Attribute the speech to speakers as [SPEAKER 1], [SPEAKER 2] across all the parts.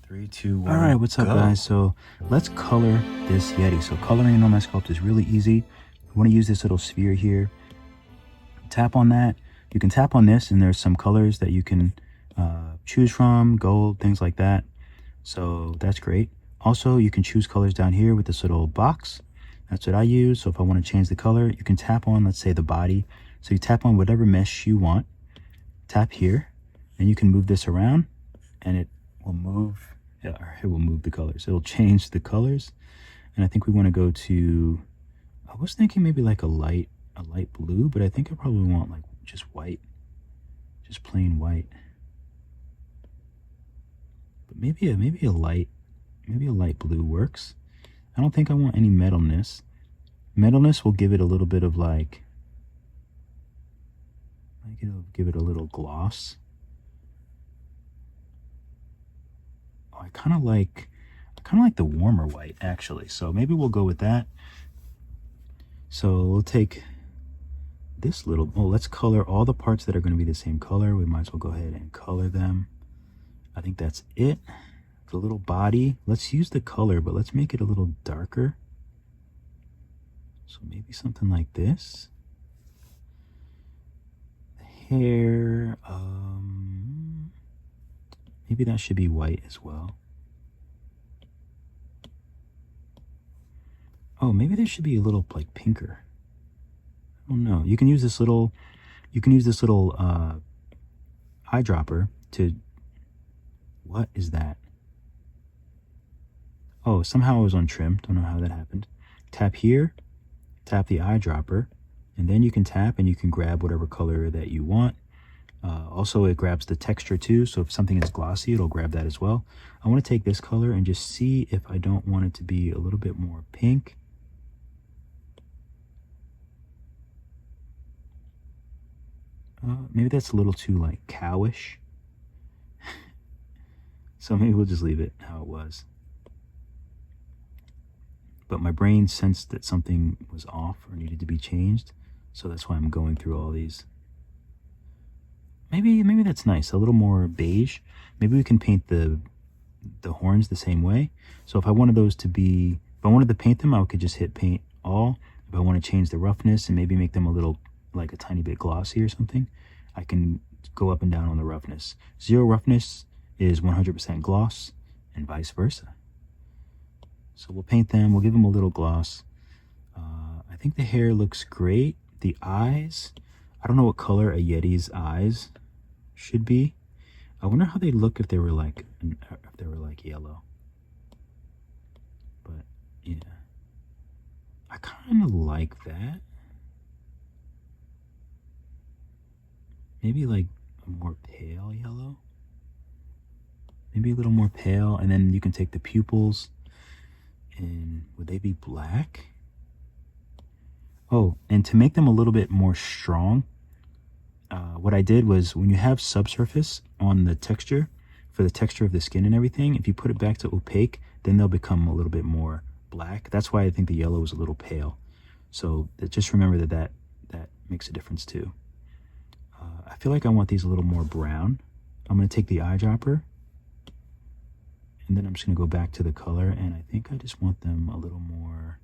[SPEAKER 1] 3, 2, 1.
[SPEAKER 2] All right, what's up, guys? So let's color this Yeti. So coloring in Nomad Sculpt is really easy. You want to use this little sphere here. Tap on that. You can tap on this, and there's some colors that you can choose from, gold, things like that. So that's great. Also, you can choose colors down here with this little box. That's what I use. So if I want to change the color, you can tap on, let's say, the body. So you tap on whatever mesh you want. Tap here, and you can move this around, and it will move. It will move the colors. It'll change the colors. And I think we want to go to, I was thinking maybe like a light blue, but I think I probably want like just white, just plain white. But maybe a light blue works. I don't think I want any metalness. Metalness will give it a little bit of like it'll give it a little gloss. Oh, I kind of like the warmer white, actually. So maybe we'll go with that. So we'll take this little, let's color all the parts that are going to be the same color. We might as well go ahead and color them. I think that's it. The little body, let's use the color, but let's make it a little darker. So maybe something like this. The hair, maybe that should be white as well. Oh, maybe there should be a little like pinker. I don't know. You can use this little eyedropper to, what is that? Oh, somehow it was on trim. Don't know how that happened. Tap here, tap the eyedropper, and then you can tap and you can grab whatever color that you want. Also, it grabs the texture too, so if something is glossy, it'll grab that as well. I want to take this color and just see if I don't want it to be a little bit more pink. Maybe that's a little too like cowish. So maybe we'll just leave it how it was. But my brain sensed that something was off or needed to be changed, so that's why I'm going through all these. Maybe that's nice, a little more beige. Maybe we can paint the horns the same way. So if I wanted those to be, if I wanted to paint them, I could just hit paint all. If I want to change the roughness and maybe make them a little, like a tiny bit glossy or something, I can go up and down on the roughness. 0 roughness is 100% gloss, and vice versa. So we'll paint them, we'll give them a little gloss. I think the hair looks great. The eyes, I don't know what color a Yeti's eyes should be. I wonder how they look if they were like yellow. But yeah, I kind of like that. Maybe like a more pale yellow. Maybe a little more pale, and then you can take the pupils. And would they be black? Oh, and to make them a little bit more strong, what I did was when you have subsurface on the texture, for the texture of the skin and everything, if you put it back to opaque, then they'll become a little bit more black. That's why I think the yellow is a little pale. So just remember that makes a difference too. I feel like I want these a little more brown. I'm going to take the eyedropper, and then I'm just going to go back to the color, and I think I just want them a little more.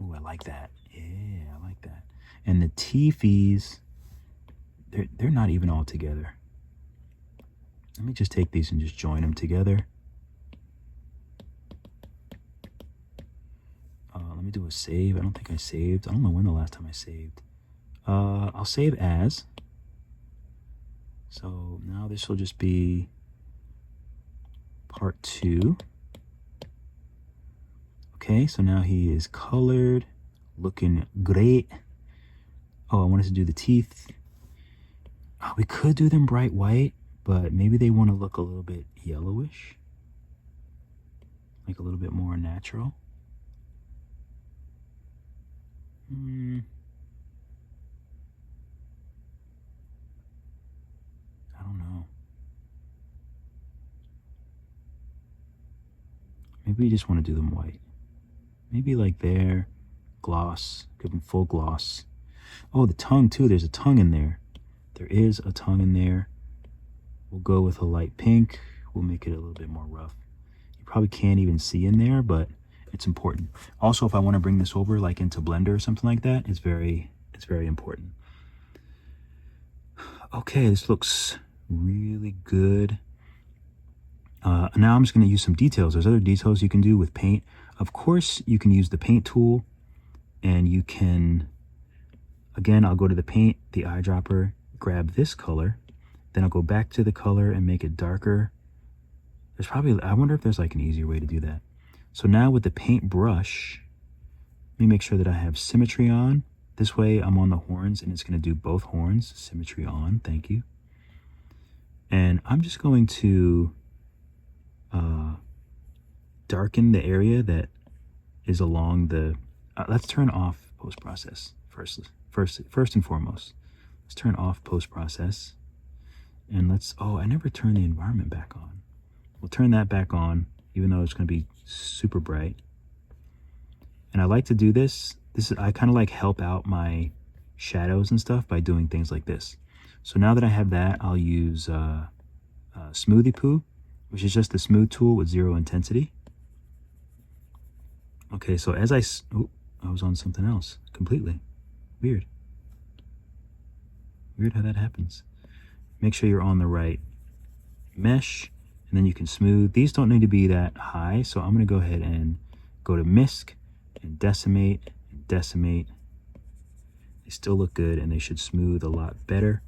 [SPEAKER 2] Ooh, I like that. Yeah, I like that. And the teefies, they're not even all together. Let me just take these and just join them together. Let me do a save. I don't think I saved. I don't know when the last time I saved. I'll save as. So now this will just be part 2. Okay, so now he is colored, looking great. Oh, I wanted to do the teeth. Oh, we could do them bright white, but maybe they want to look a little bit yellowish, like a little bit more natural. I don't know. Maybe we just want to do them white. Maybe like there, gloss, give them full gloss. Oh, the tongue too, there's a tongue in there. There is a tongue in there. We'll go with a light pink. We'll make it a little bit more rough. You probably can't even see in there, but it's important. Also, if I want to bring this over like into Blender or something like that, it's very important. Okay, this looks really good. Now I'm just going to use some details. There's other details you can do with paint. Of course, you can use the paint tool, and you can, again, I'll go to the paint, the eyedropper, grab this color, then I'll go back to the color and make it darker. There's probably, I wonder if there's like an easier way to do that. So now with the paint brush, let me make sure that I have symmetry on. This way I'm on the horns and it's going to do both horns. Symmetry on, thank you. And I'm just going to darken the area that is along the, let's turn off post-process first and foremost. Let's turn off post-process. And let's, oh, I never turned the environment back on. We'll turn that back on, even though it's going to be super bright. And I like to do this. I kind of like help out my shadows and stuff by doing things like this. So now that I have that, I'll use Smoothie Poo, which is just the smooth tool with 0 intensity. Okay, so as I was on something else completely. Weird how that happens. Make sure you're on the right mesh, and then you can smooth. These don't need to be that high, so I'm going to go ahead and go to misc and decimate and decimate. They still look good, and they should smooth a lot better.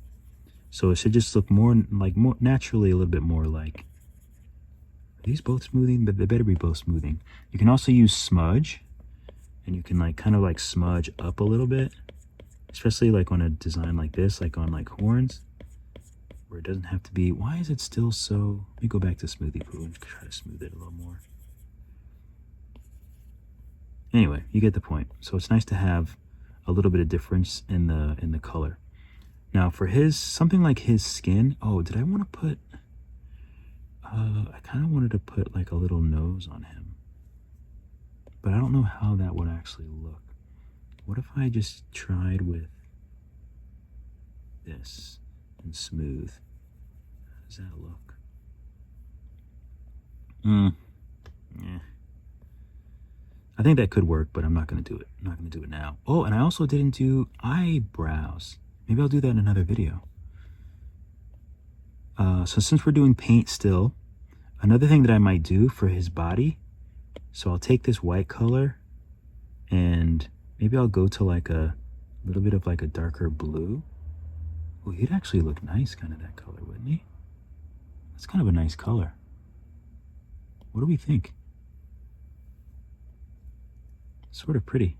[SPEAKER 2] So it should just look more naturally, a little bit more like, are these both smoothing? But they better be both smoothing. You can also use smudge, and you can like kind of like smudge up a little bit, especially like on a design like this, like on like horns, where it doesn't have to be. Why is it still so? Let me go back to Smoothie Poo and try to smooth it a little more. Anyway, you get the point. So it's nice to have a little bit of difference in the color. Now for something like his skin, oh, did I want to put, I kind of wanted to put like a little nose on him, but I don't know how that would actually look. What if I just tried with this and smooth? How does that look? Yeah. I think that could work, but I'm not going to do it. I'm not going to do it now. Oh, and I also didn't do eyebrows. Maybe I'll do that in another video. So since we're doing paint still, another thing that I might do for his body, so I'll take this white color and maybe I'll go to like a little bit of like a darker blue. Oh, he'd actually look nice kind of that color, wouldn't he? That's kind of a nice color. What do we think? Sort of pretty.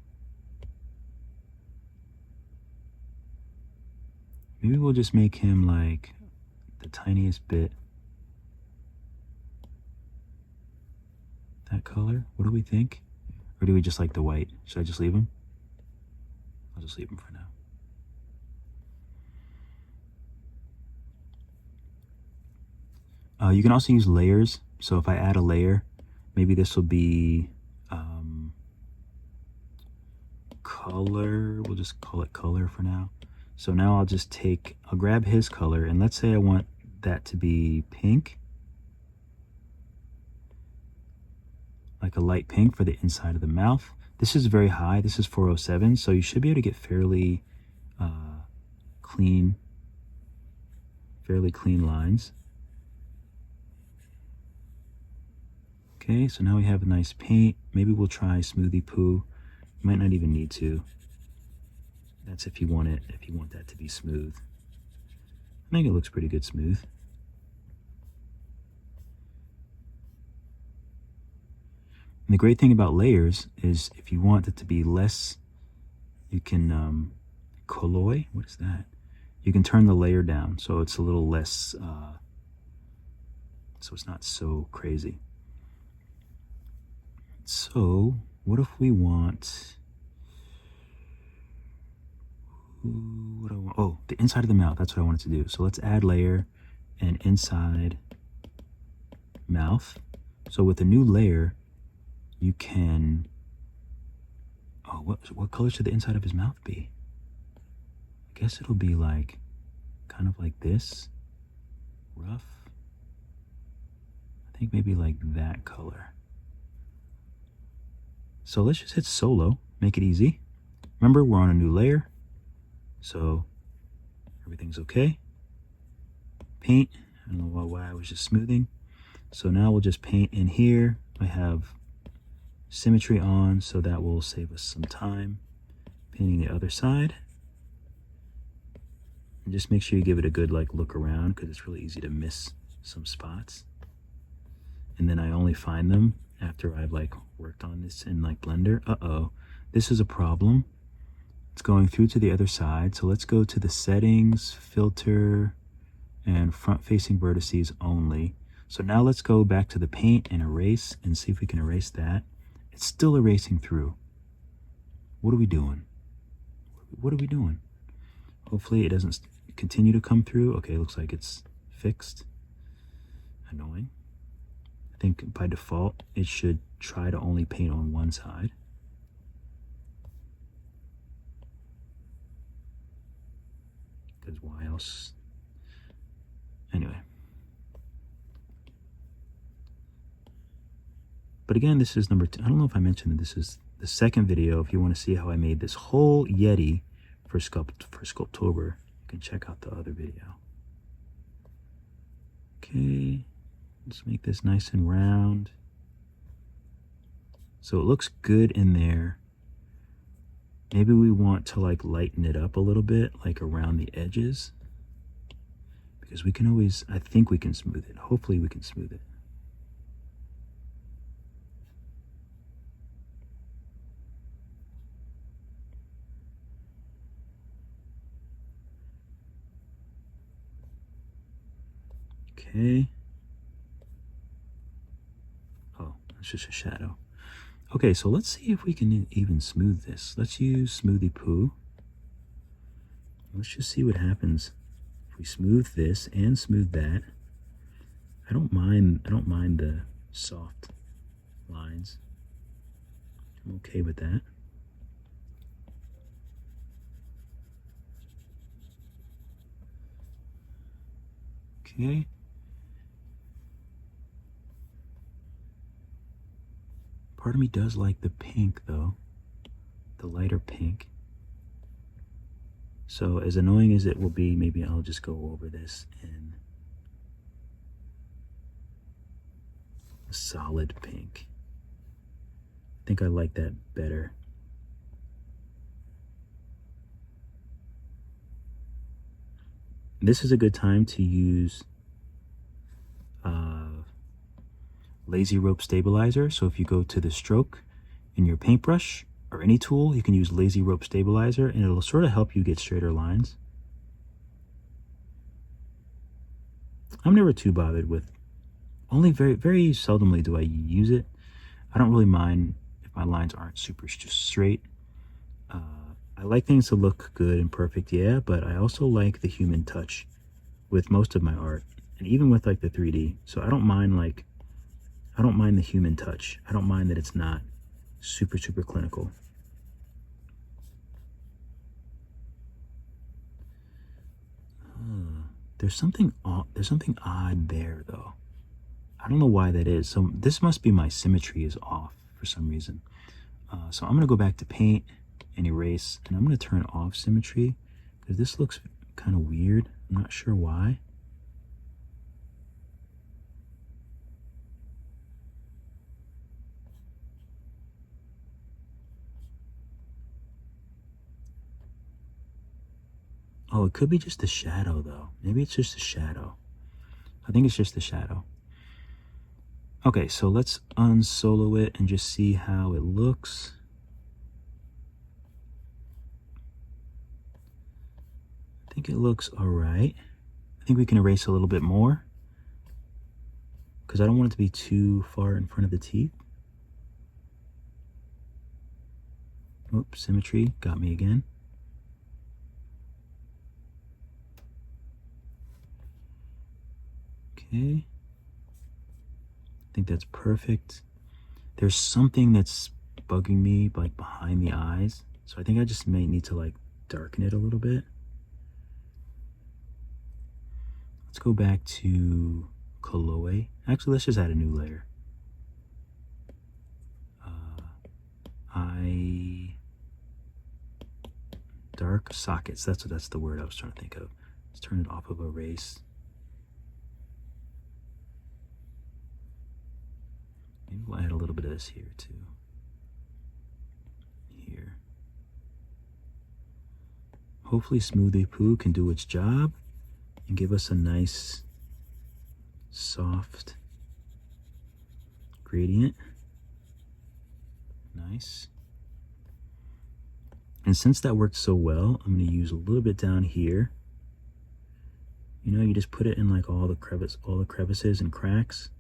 [SPEAKER 2] Maybe we'll just make him like the tiniest bit that color. What do we think? Or do we just like the white? Should I just leave him? I'll just leave him for now. You can also use layers. So if I add a layer, maybe this will be color. We'll just call it color for now. So now I'll grab his color, and let's say I want that to be pink, like a light pink for the inside of the mouth. This is very high. This is 407, so you should be able to get fairly clean lines. Okay, so now we have a nice paint. Maybe we'll try Smoothie Poo. You might not even need to. That's if you want that to be smooth. I think it looks pretty good smooth. And the great thing about layers is if you want it to be less, you can colloy. What is that? You can turn the layer down so it's a little less, so it's not so crazy. So what if we want, what do I want? Oh, the inside of the mouth. That's what I wanted to do. So let's add layer and inside mouth. So with a new layer, you can, oh, what color should the inside of his mouth be? I guess it'll be like, kind of like this, rough. I think maybe like that color. So let's just hit solo, make it easy. Remember, we're on a new layer, so everything's okay. Paint, I don't know why I was just smoothing. So now we'll just paint in here. I have symmetry on, so that will save us some time. Painting the other side. And just make sure you give it a good like look around, because it's really easy to miss some spots. And then I only find them after I've like worked on this in like Blender. Uh-oh, this is a problem. It's going through to the other side. So let's go to the settings, filter, and front facing vertices only. So now let's go back to the paint and erase and see if we can erase that. It's still erasing through. What are we doing? What are we doing? Hopefully it doesn't continue to come through. Okay, looks like it's fixed. Annoying. I think by default it should try to only paint on one side. Because why else? Anyway. But again, this is number 2. I don't know if I mentioned that this is the second video. If you want to see how I made this whole YETI for Sculptober, you can check out the other video. Okay, let's make this nice and round. So it looks good in there. Maybe we want to like lighten it up a little bit, like around the edges. Because we can always, I think we can smooth it. Hopefully we can smooth it. Okay. Oh, that's just a shadow. Okay, so let's see if we can even smooth this. Let's use Smoothie Poo. Let's just see what happens if we smooth this and smooth that. I don't mind the soft lines. I'm okay with that. Okay. Part of me does like the pink though, the lighter pink. So as annoying as it will be, maybe I'll just go over this in a solid pink. I think I like that better. This is a good time to use lazy rope stabilizer. So if you go to the stroke in your paintbrush or any tool, you can use lazy rope stabilizer and it'll sort of help you get straighter lines. I'm never too bothered with, only very seldomly do I use it. I don't really mind if my lines aren't super just straight. I like things to look good and perfect, yeah, but I also like the human touch with most of my art, and even with like the 3D. So I don't mind the human touch. I don't mind that it's not super clinical. There's something odd there though. I don't know why that is. So this must be my symmetry is off for some reason. So I'm gonna go back to paint and erase, and I'm gonna turn off symmetry because this looks kind of weird. I'm not sure why. Oh, it could be just a shadow though. Maybe it's just a shadow. I think it's just a shadow. Okay, so let's unsolo it and just see how it looks. I think it looks all right. I think we can erase a little bit more because I don't want it to be too far in front of the teeth. Oops, symmetry got me again. Okay. I think that's perfect. There's something that's bugging me like behind the eyes. So I think I just may need to like darken it a little bit. Let's go back to colloy. Actually, let's just add a new layer. Dark sockets. That's the word I was trying to think of. Let's turn it off of erase. Maybe we'll add a little bit of this here too. Here. Hopefully Smoothie Poo can do its job and give us a nice soft gradient. Nice. And since that worked so well, I'm going to use a little bit down here. You know, you just put it in like all the crevices and cracks.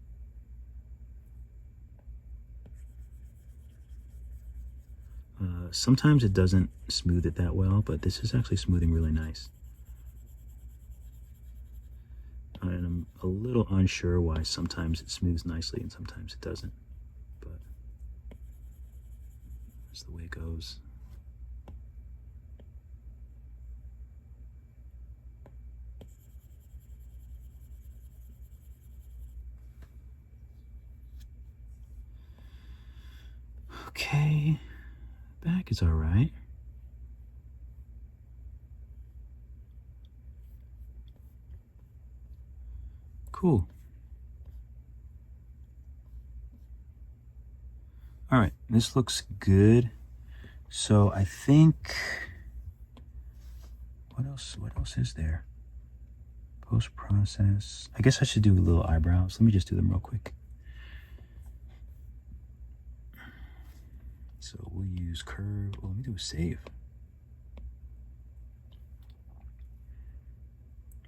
[SPEAKER 2] Sometimes it doesn't smooth it that well, but this is actually smoothing really nice. And I'm a little unsure why sometimes it smooths nicely and sometimes it doesn't, but that's the way it goes. Okay, back is all right. Cool. All right, this looks good. So I think, what else is there? Post-process. I guess I should do little eyebrows. Let me just do them real quick. So we'll use curve. Oh, let me do a save.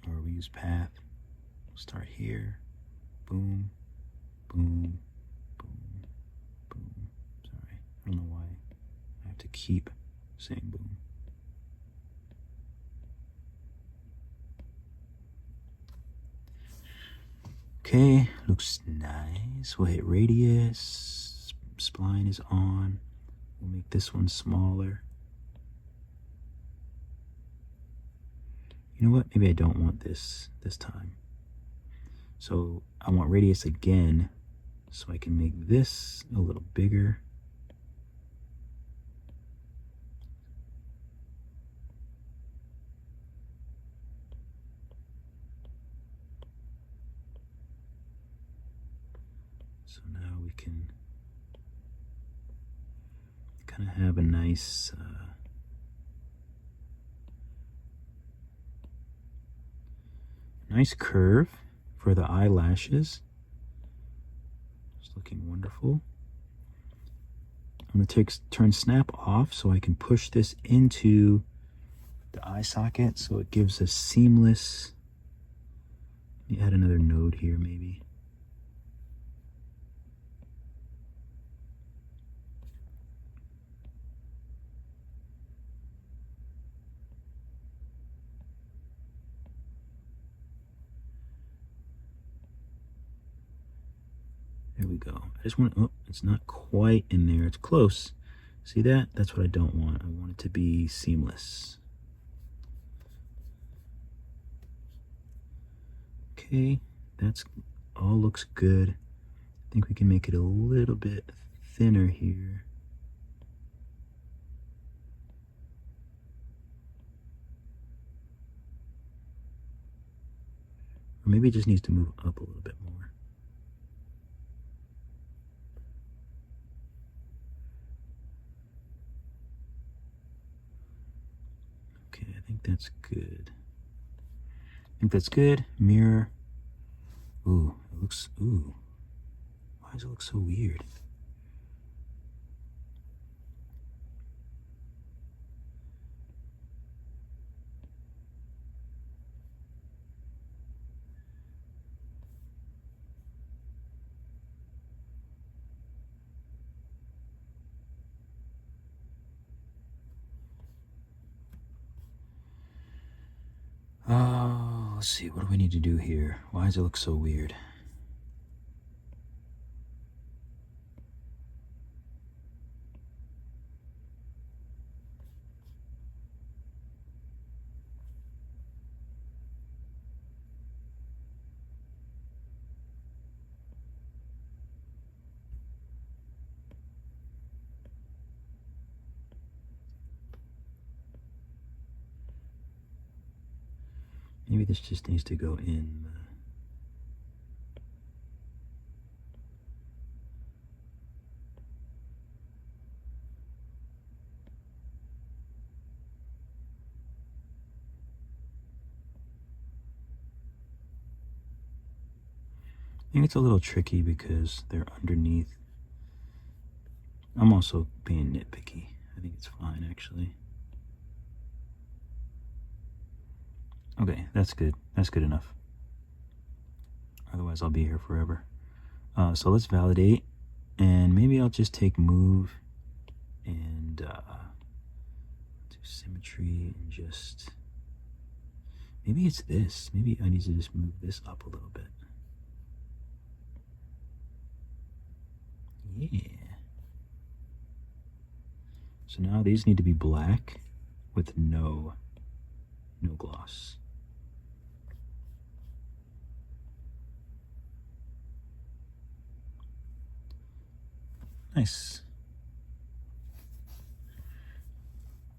[SPEAKER 2] Or we use path. We'll start here. Boom, boom, boom, boom. Sorry, I don't know why I have to keep saying boom. Okay, looks nice. We'll hit radius. Spline is on. We'll make this one smaller. You know what? Maybe I don't want this time. So I want radius again, so I can make this a little bigger. So now we can kind of have a nice nice curve for the eyelashes. It's looking wonderful. I'm going to turn snap off so I can push this into the eye socket so it gives a seamless. Let me add another node here maybe. There we go. I just want, oh, it's not quite in there. It's close. See that? That's what I don't want. I want it to be seamless. Okay, that's all looks good. I think we can make it a little bit thinner here. Or maybe it just needs to move up a little bit more. Okay, I think that's good. I think that's good. Mirror. Ooh, it looks, ooh. Why does it look so weird? Oh, let's see, what do we need to do here? Why does it look so weird? Maybe this just needs to go in the... I think it's a little tricky because they're underneath. I'm also being nitpicky. I think it's fine, actually. Okay, that's good. That's good enough. Otherwise, I'll be here forever. So let's validate. And maybe I'll just take move and do symmetry and just... Maybe it's this. Maybe I need to just move this up a little bit. Yeah. So now these need to be black with no gloss. Nice.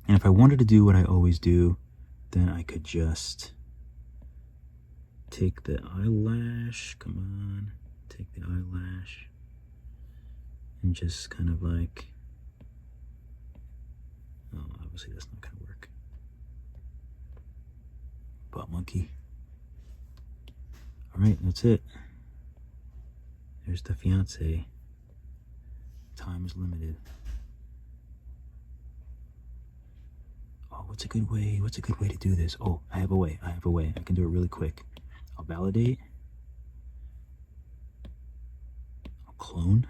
[SPEAKER 2] And if I wanted to do what I always do, then I could just take the eyelash, come on, take the eyelash, and just kind of like, oh, obviously that's not gonna work. Butt monkey. All right, that's it. There's the fiance. Time is limited. Oh, what's a good way? What's a good way to do this? Oh, I have a way. I have a way. I can do it really quick. I'll validate. I'll clone.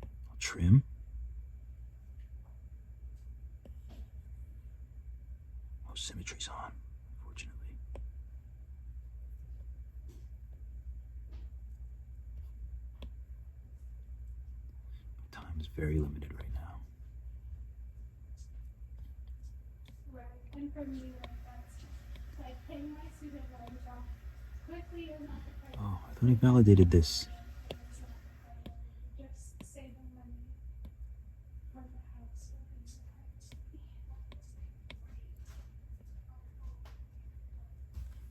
[SPEAKER 2] I'll trim. Oh, symmetry's on, unfortunately. Time is very limited right now.
[SPEAKER 1] And for me, like paying my student loans off quickly is not the price.
[SPEAKER 2] Oh, I thought I validated this.
[SPEAKER 1] Just saving money for the house.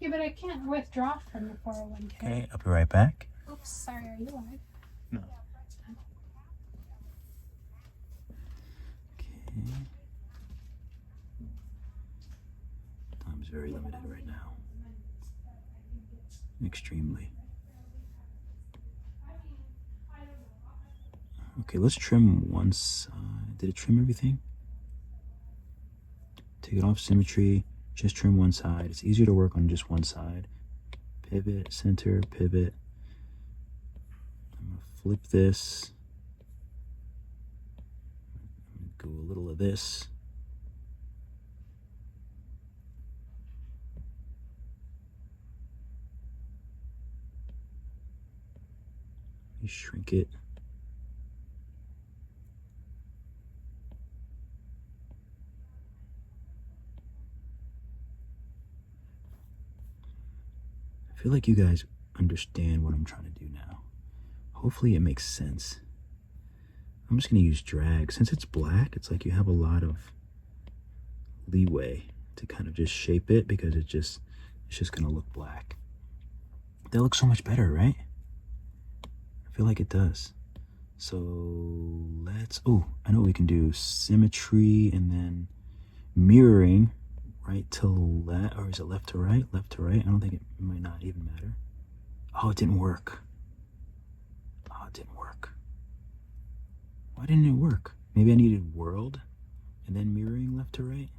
[SPEAKER 1] Yeah, but I can't withdraw from the 401k.
[SPEAKER 2] Okay, I'll be right back.
[SPEAKER 1] Oops, sorry, are you live?
[SPEAKER 2] No. Okay. Time's very limited right now. Extremely. Okay, let's trim one side. Did it trim everything? Take it off symmetry. Just trim one side. It's easier to work on just one side. Pivot, center, pivot. I'm gonna flip this. I'm gonna go a little of this. You shrink it. I feel like you guys understand what I'm trying to do now. Hopefully it makes sense. I'm just going to use drag. Since it's black, it's like you have a lot of leeway to kind of just shape it because it's just going to look black. That looks so much better, right? I feel like it does. So let's, oh, I know what we can do. Symmetry and then mirroring. Right to left, or is it left to right? Left to right. I don't think it might not even matter. Oh, it didn't work. Oh, it didn't work. Why didn't it work? Maybe I needed world and then mirroring left to right.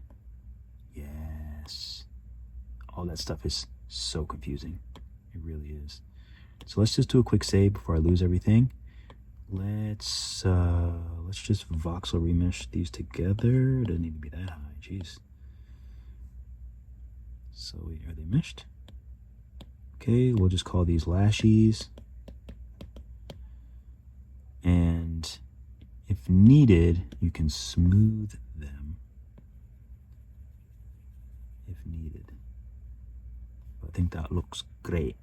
[SPEAKER 2] Yes. All that stuff is so confusing. It really is. So let's just do a quick save before I lose everything. Let's just voxel remesh these together. It doesn't need to be that high. Jeez. So are they meshed? Okay, we'll just call these lashes. And if needed, you can smooth them if needed. I think that looks great.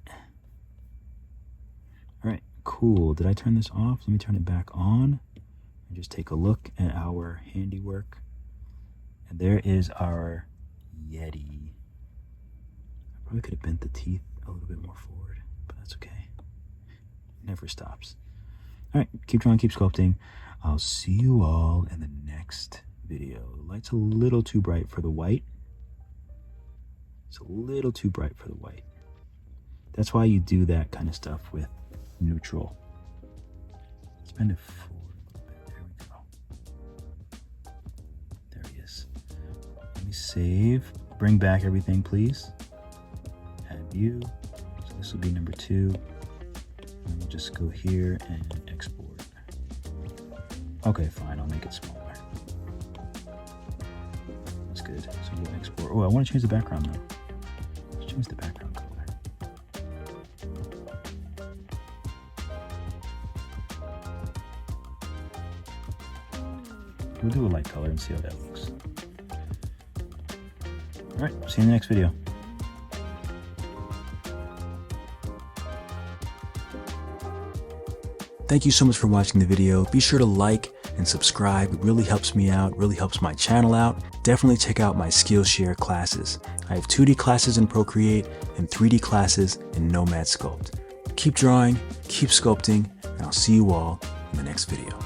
[SPEAKER 2] All right, cool. Did I turn this off? Let me turn it back on and just take a look at our handiwork. And there is our YETI. Probably could have bent the teeth a little bit more forward, but that's okay. Never stops. All right, keep drawing, keep sculpting. I'll see you all in the next video. The light's a little too bright for the white. It's a little too bright for the white. That's why you do that kind of stuff with neutral. Let's bend it forward a little bit. There we go. There he is. Let me save. Bring back everything, please. Add view. So this will be number 2. And we'll just go here and export. Okay, fine. I'll make it smaller. That's good. So we'll export. Oh, I want to change the background though. Let's change the background color. We'll do a light color and see how that looks. All right, see you in the next video. Thank you so much for watching the video. Be sure to like and subscribe. It really helps me out, really helps my channel out. Definitely check out my Skillshare classes. I have 2D classes in Procreate and 3D classes in Nomad Sculpt. Keep drawing, keep sculpting, and I'll see you all in the next video.